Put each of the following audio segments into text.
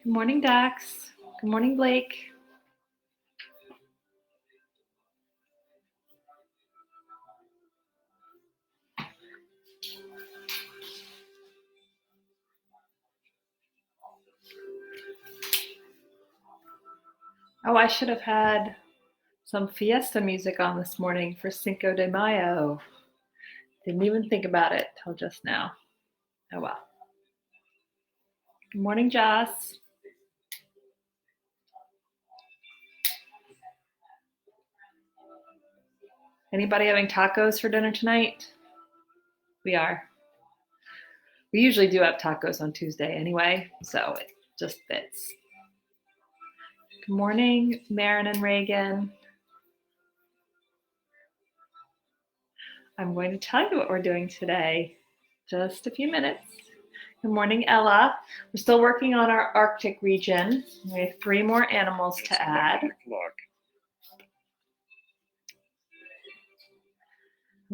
Good morning, Dax. Good morning, Blake. Oh, I should have had some fiesta music on this morning for Cinco de Mayo. Didn't even think about it till just now. Oh well. Good morning, Joss. Anybody having tacos for dinner tonight? We are. We usually do have tacos on Tuesday anyway, so it just fits. Good morning, Marin and Reagan. I'm going to tell you what we're doing today. Just a few minutes. Good morning, Ella. We're still working on our Arctic region. We have 3 more animals to add. And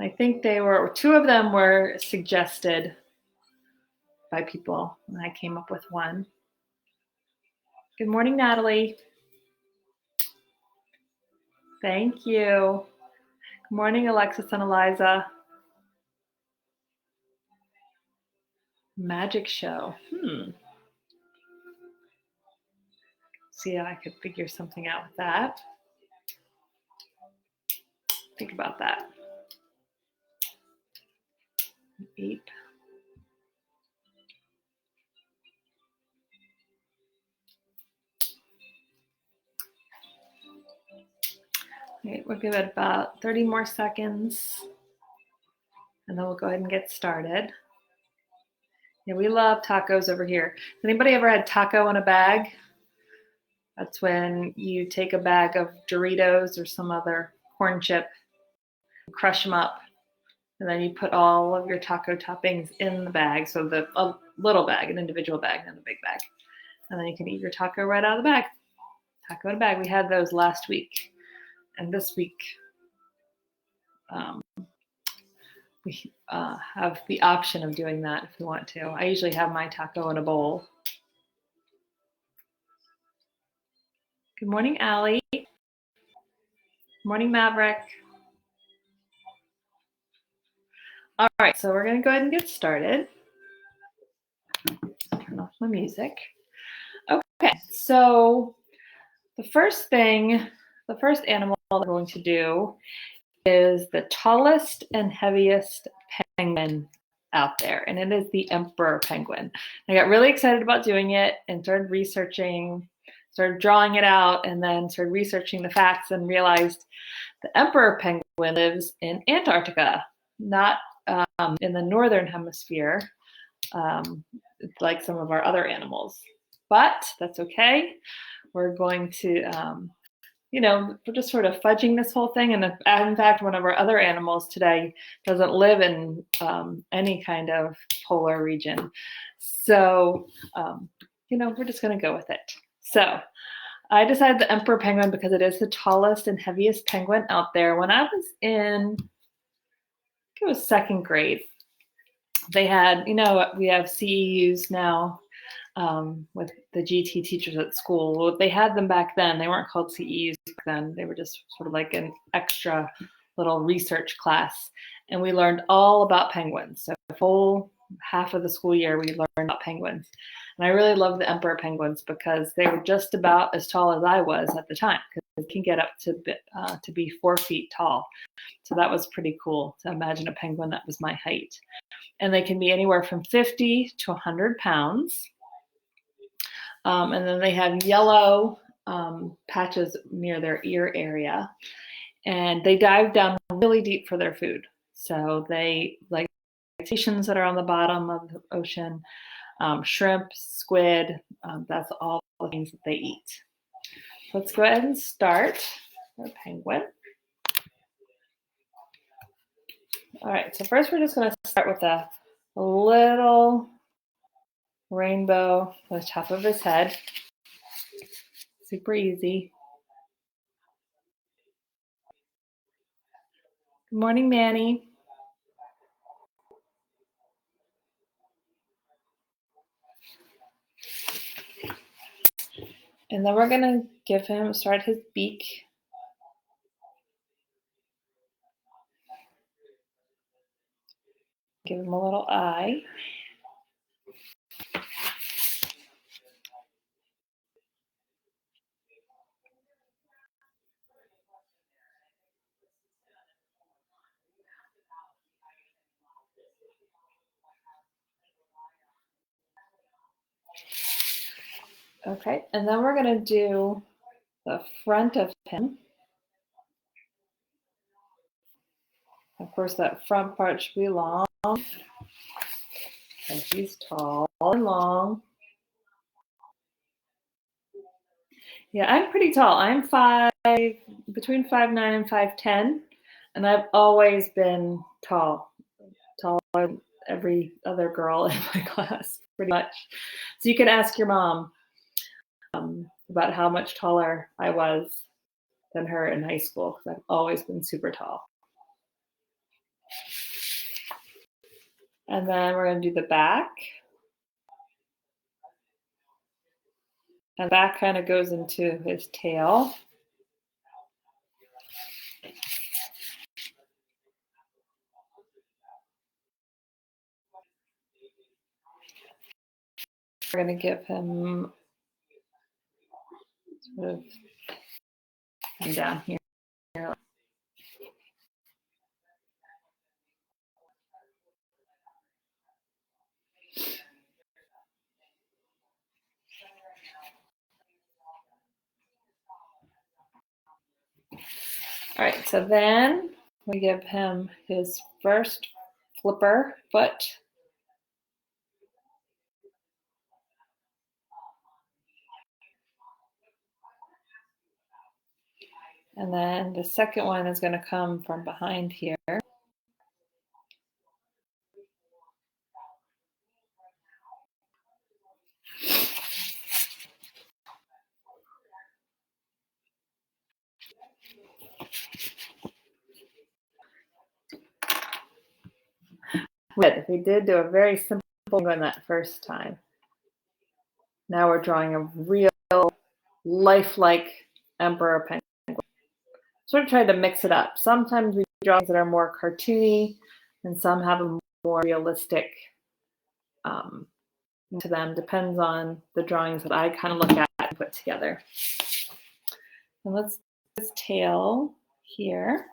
I think 2 of them were suggested by people, and I came up with one. Good morning, Natalie. Thank you. Good morning, Alexis and Eliza. Magic show. See how I could figure something out with that. Think about that. Ape. Okay, we'll give it about 30 more seconds, and then we'll go ahead and get started. Yeah, we love tacos over here. Has anybody ever had taco in a bag? That's when you take a bag of Doritos or some other corn chip, crush them up, and then you put all of your taco toppings in the bag. So a little bag, an individual bag, and a big bag. And then you can eat your taco right out of the bag. Taco in a bag. We had those last week. And this week, we have the option of doing that if we want to. I usually have my taco in a bowl. Good morning, Allie. Good morning, Maverick. All right, so we're going to go ahead and get started. Turn off my music. Okay, so the first animal we're going to do is the tallest and heaviest penguin out there, and it is the emperor penguin. I got really excited about doing it and started drawing it out, and then started researching the facts and realized the emperor penguin lives in Antarctica, not in the northern hemisphere, like some of our other animals. But that's okay. We're going to we're just sort of fudging this whole thing. And in fact, one of our other animals today doesn't live in any kind of polar region. So, we're just going to go with it. So I decided the emperor penguin because it is the tallest and heaviest penguin out there. When I was in, I think it was 2nd grade, they had, we have CEUs now. With the GT teachers at school. They had them back then. They weren't called CEUs back then. They were just sort of like an extra little research class. And we learned all about penguins. So the whole half of the school year, we learned about penguins. And I really love the emperor penguins because they were just about as tall as I was at the time, because they can get up to be 4 feet tall. So that was pretty cool to imagine a penguin that was my height. And they can be anywhere from 50 to 100 pounds. And then they have yellow patches near their ear area. And they dive down really deep for their food. So they like crustaceans that are on the bottom of the ocean, shrimp, squid, that's all the things that they eat. Let's go ahead and start our penguin. All right, so first we're just going to start with a little rainbow on the top of his head. Super easy. Good morning, Manny. And then we're going to start his beak. Give him a little eye. Okay, and then we're going to do the front of him. Of course, that front part should be long. And he's tall and long. Yeah, I'm pretty tall. I'm between 5'9" and 5'10", and I've always been taller than every other girl in my class, pretty much. So you can ask your mom about how much taller I was than her in high school, because I've always been super tall. And then we're going to do the back. And that kind of goes into his tail. We're going to give him sort of down here. All right, so then we give him his first flipper foot. And then the second one is going to come from behind here. We did do a very simple one that first time. Now we're drawing a real lifelike emperor penguin. Sort of tried to mix it up. Sometimes we draw things that are more cartoony, and some have a more realistic to them. Depends on the drawings that I kind of look at and put together. And let's do his tail here.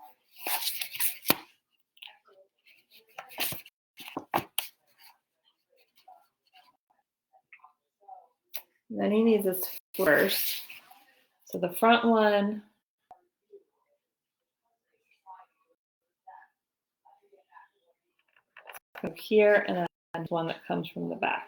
Then he needs his flippers. So the front one go here, and then one that comes from the back.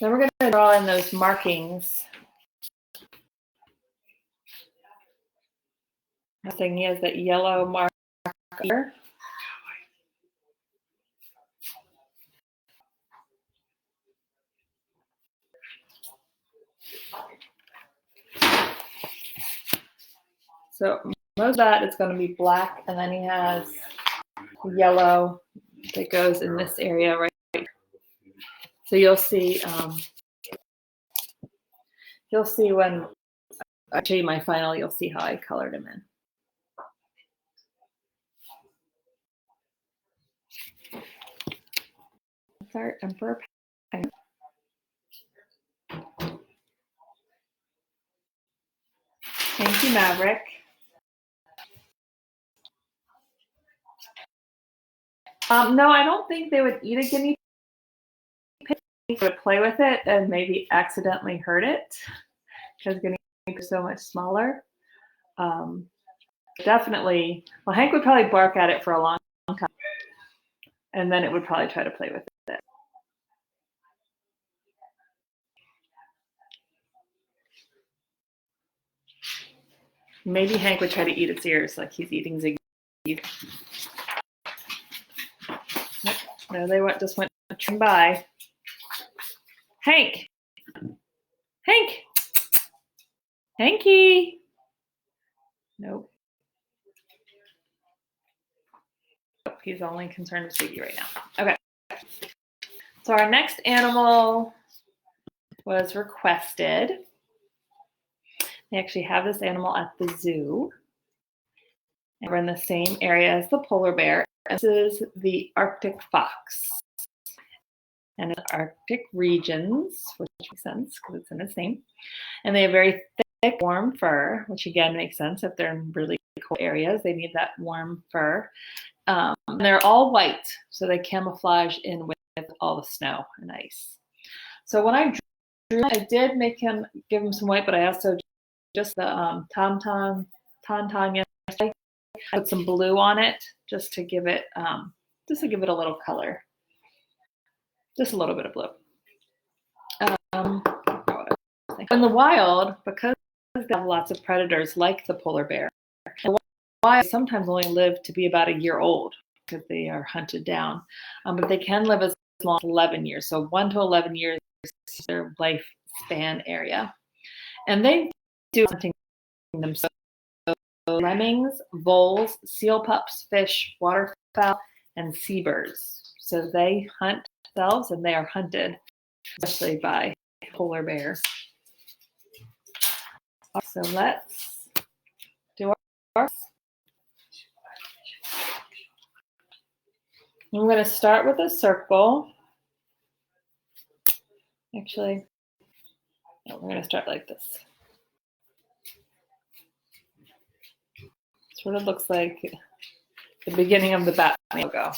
Then we're going to draw in those markings. The thing he has that yellow mark here. So most of that is going to be black, and then he has yellow that goes in this area right here. So you'll see when I show you my final, you'll see how I colored him in. That's our emperor penguin. Thank you, Maverick. No, I don't think they would eat a guinea pig. to play with it and maybe accidentally hurt it because guinea pigs are so much smaller. Definitely, well, Hank would probably bark at it for a long time, and then it would probably try to play with it. Maybe Hank would try to eat its ears like he's eating Ziggy. No, they just went by. Hank! Hank! Hanky! Nope. He's only concerned with Ziggy right now. Okay. So our next animal was requested. They actually have this animal at the zoo. And we're in the same area as the polar bear. And this is the Arctic fox. And it's Arctic regions, which makes sense because it's in its name. And they have very thick, warm fur, which again makes sense. If they're in really cold areas, they need that warm fur. And they're all white, so they camouflage in with all the snow and ice. So when I drew, I did give him some white, but I also just the tauntaun yesterday. I put some blue on it just to give it a little color, just a little bit of blue. In the wild, because they have lots of predators like the polar bear, the wild sometimes only live to be about a year old because they are hunted down, but they can live as long as 11 years. So 1 to 11 years is their lifespan area, and they do hunting themselves. Lemmings, voles, seal pups, fish, waterfowl, and seabirds. So they hunt themselves and they are hunted, especially by polar bears. So let's do our. I'm going to start with a circle. Actually, no, we're going to start like this. Sort of looks like the beginning of the Batman logo.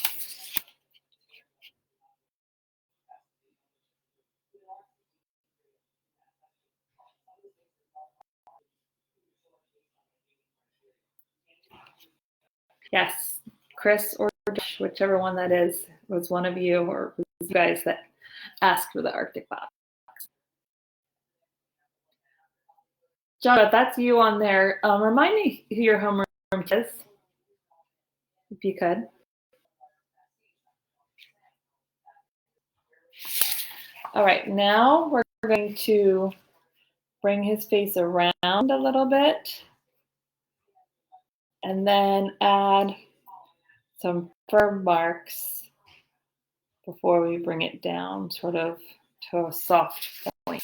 Yes, Chris or Josh, whichever one that is, was one of you or you guys that asked for the Arctic fox. John, that's you on there. Remind me who your homeroom is, if you could. All right, now we're going to bring his face around a little bit and then add some fur marks before we bring it down sort of to a soft point.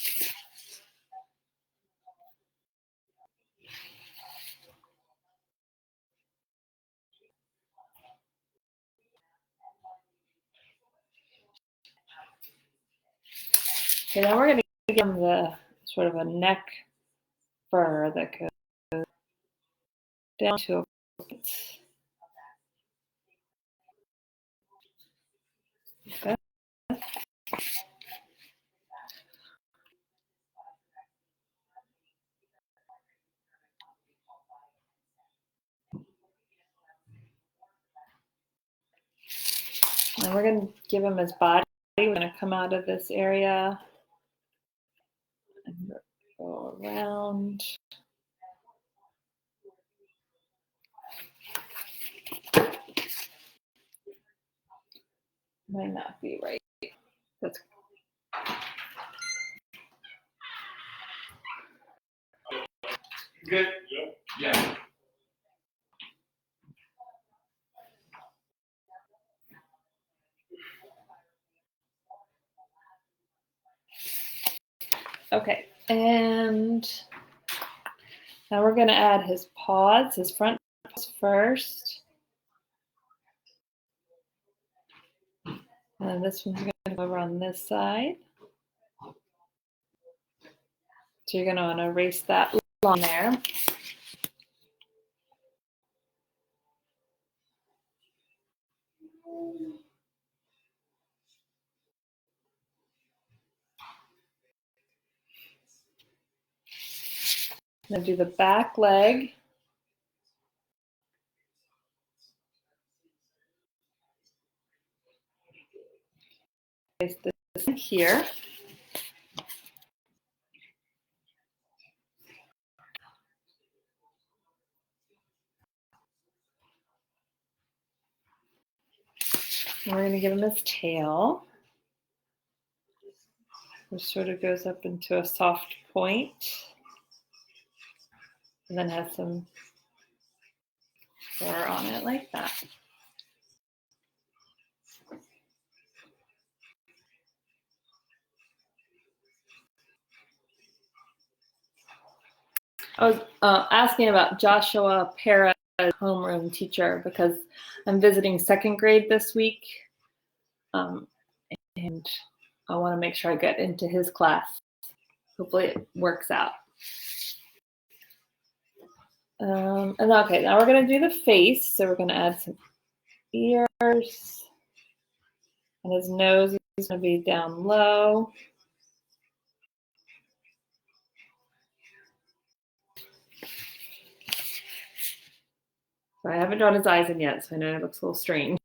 Okay, now we're going to give him the sort of a neck fur that goes down to a point. Okay. And we're going to give him his body. We're going to come out of this area and go around. Might not be right. That's good. Yeah. okay. And now we're going to add his paws, his front paws first. And then this one's going to go over on this side. So you're going to want to erase that line there. Then do the back leg. Place this in here. And we're going to give him his tail, which sort of goes up into a soft point, and then has some fur on it like that. I was asking about Joshua Para's homeroom teacher because I'm visiting second grade this week, and I want to make sure I get into his class. Hopefully it works out. And okay, now we're going to do the face. So we're going to add some ears, and his nose is going to be down low. So I haven't drawn his eyes in yet, so I know it looks a little strange.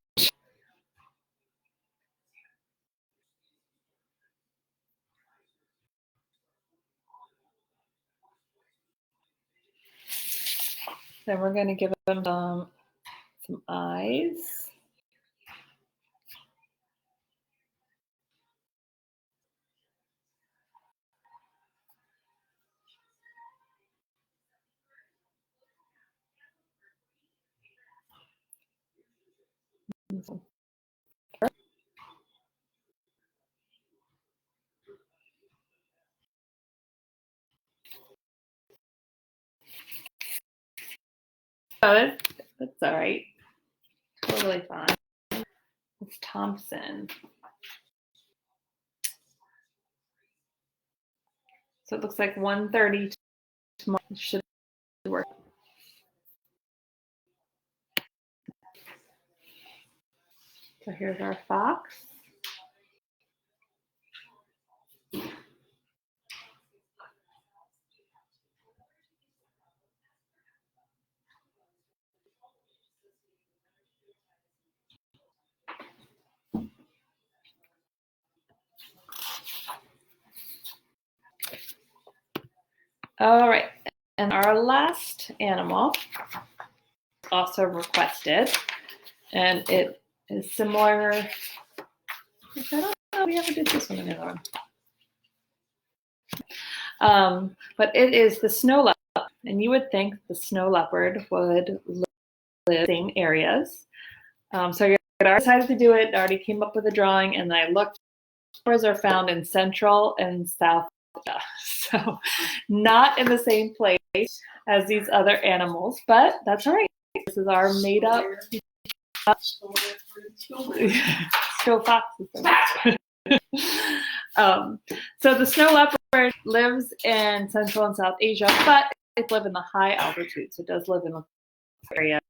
Then we're going to give him some eyes. Oh, that's all right. Totally fine. It's Thompson. So it looks like 1:30 tomorrow should work. So here's our fox. All right, and our last animal also requested, and it is similar. I don't know, we ever did this one in the other one. But it is the snow leopard, and you would think the snow leopard would live in the same areas. So I decided to do it. I already came up with a drawing, and I looked. Leopards are found in Central and South Africa, so not in the same place as these other animals, but that's all right. This is our made-up snow foxes. So the snow leopard lives in Central and South Asia, but it lives in the high altitude, so it does live in areas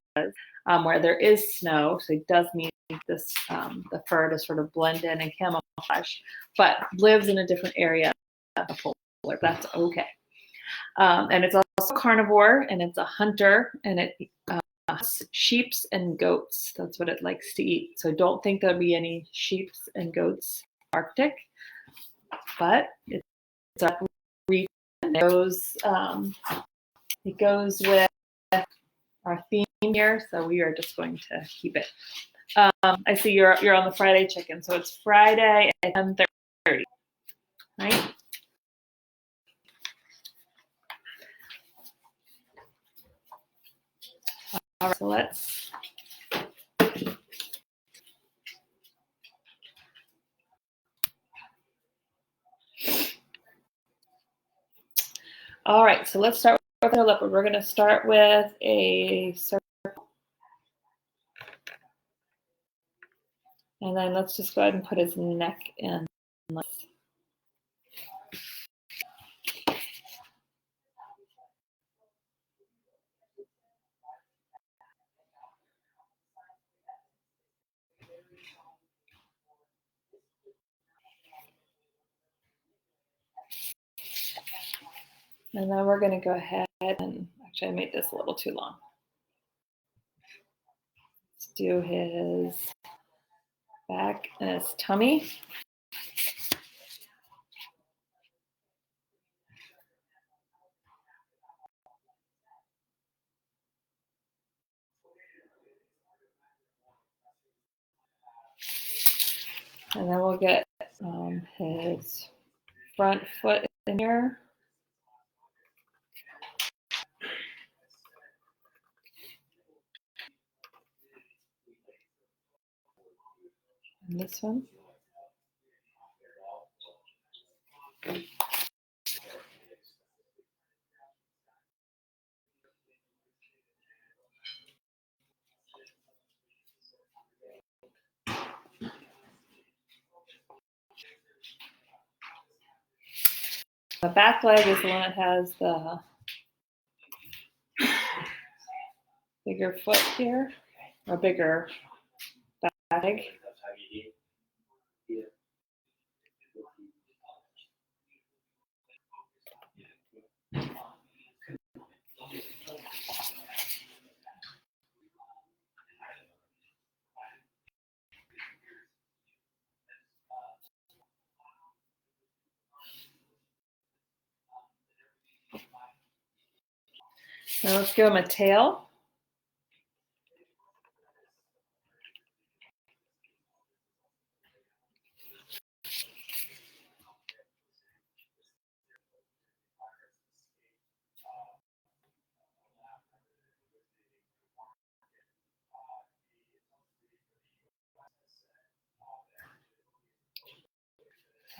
where there is snow, so it does need this the fur to sort of blend in and camouflage, but lives in a different area of the polar. That's okay. And it's also carnivore, and it's a hunter, and it sheep and goats. That's what it likes to eat. So don't think there'll be any sheep and goats in the Arctic, but it's a region. It goes with our theme here, so we are just going to keep it. I see you're on the Friday chicken, so it's Friday at 10:30, right? All right, so let's. All right, so let's start with our leopard. We're going to start with a circle. And then let's just go ahead and put his neck in. And then we're going to go ahead and actually I made this a little too long. Let's do his back and his tummy. And then we'll get his front foot in here. And this one. The back leg is the one that has the bigger foot here, or bigger back leg. Now let's give him a tail.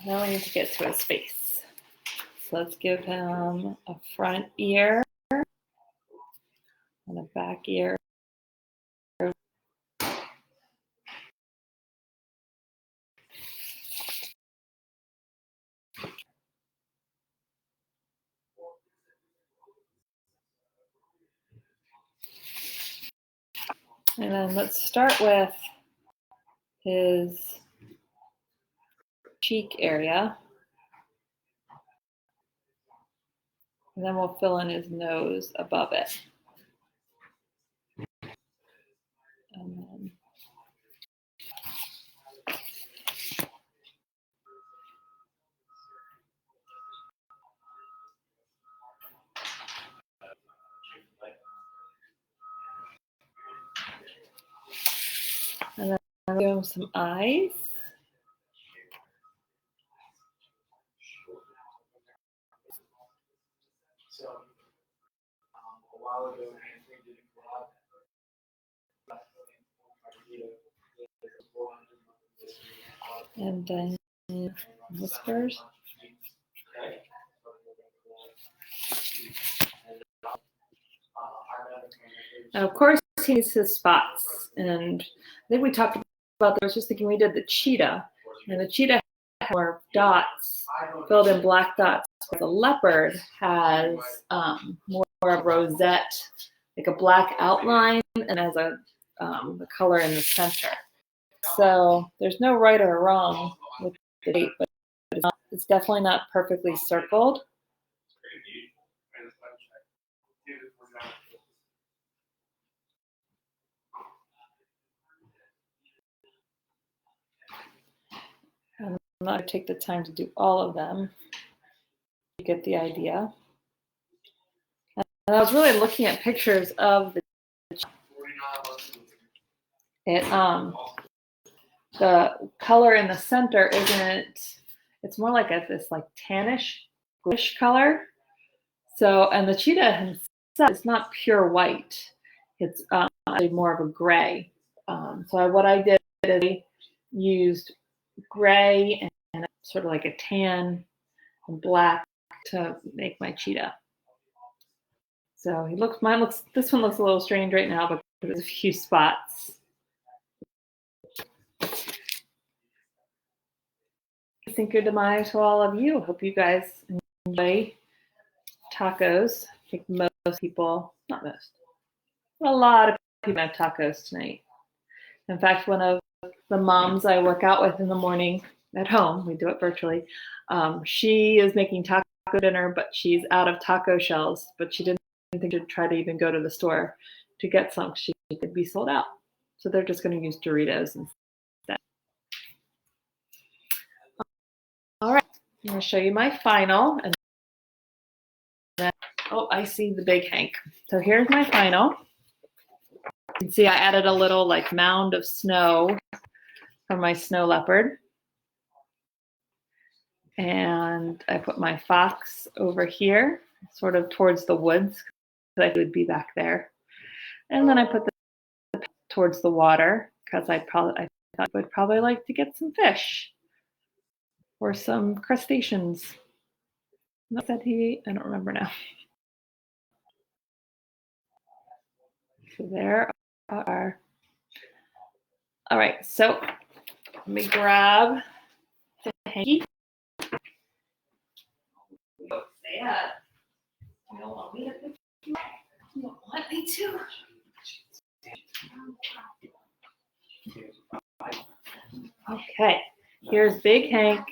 Now we need to get to his face. So let's give him a front ear and a back ear. And then let's start with his cheek area. And then we'll fill in his nose above it. And then I'll give him some eyes. And then whiskers. And of course, he needs his spots. And I think we talked about, I was just thinking we did the cheetah. And the cheetah has more dots, filled in black dots. But the leopard has more of rosette, like a black outline, and has a the color in the center. So there's no right or wrong with the shape, but it's definitely not perfectly circled. I'm not going to take the time to do all of them. You get the idea. And I was really looking at pictures of the color in the center isn't, it's more like this like tannish, bluish color. So, and the cheetah himself is not pure white. It's actually more of a gray. So what I did is I used gray and sort of like a tan and black to make my cheetah. So this one looks a little strange right now, but there's a few spots. Cinco de Mayo to all of you. Hope you guys enjoy tacos. I think most people, not most, a lot of people have tacos tonight. In fact, one of the moms I work out with in the morning at home, we do it virtually, she is making taco dinner, but she's out of taco shells, but she didn't think to try to even go to the store to get some. She could be sold out. So they're just going to use Doritos instead. All right, I'm going to show you my final. And then, oh, I see the big Hank. So here's my final. You can see I added a little like mound of snow from my snow leopard. And I put my fox over here, sort of towards the woods, because I would be back there. And then I put the towards the water, because I thought I would probably like to get some fish or some crustaceans. What said he? I don't remember now. So there are. All right, so let me grab the hanky. Yeah. You don't want me to pick you up. You don't want me to. Okay, here's Big Hank.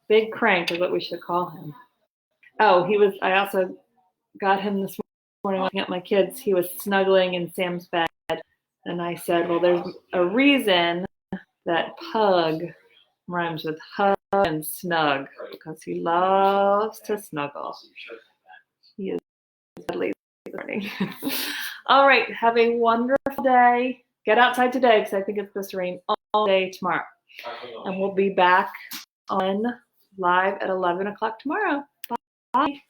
Big Crank is what we should call him. Oh, I also got him this morning looking at my kids. He was snuggling in Sam's bed. And I said, well, there's a reason that pug rhymes with hug and snug, because he loves to snuggle. He is deadly learning. All right, have a wonderful day. Get outside today, because I think it's supposed to rain all day tomorrow. And we'll be back on live at 11 o'clock tomorrow. Bye.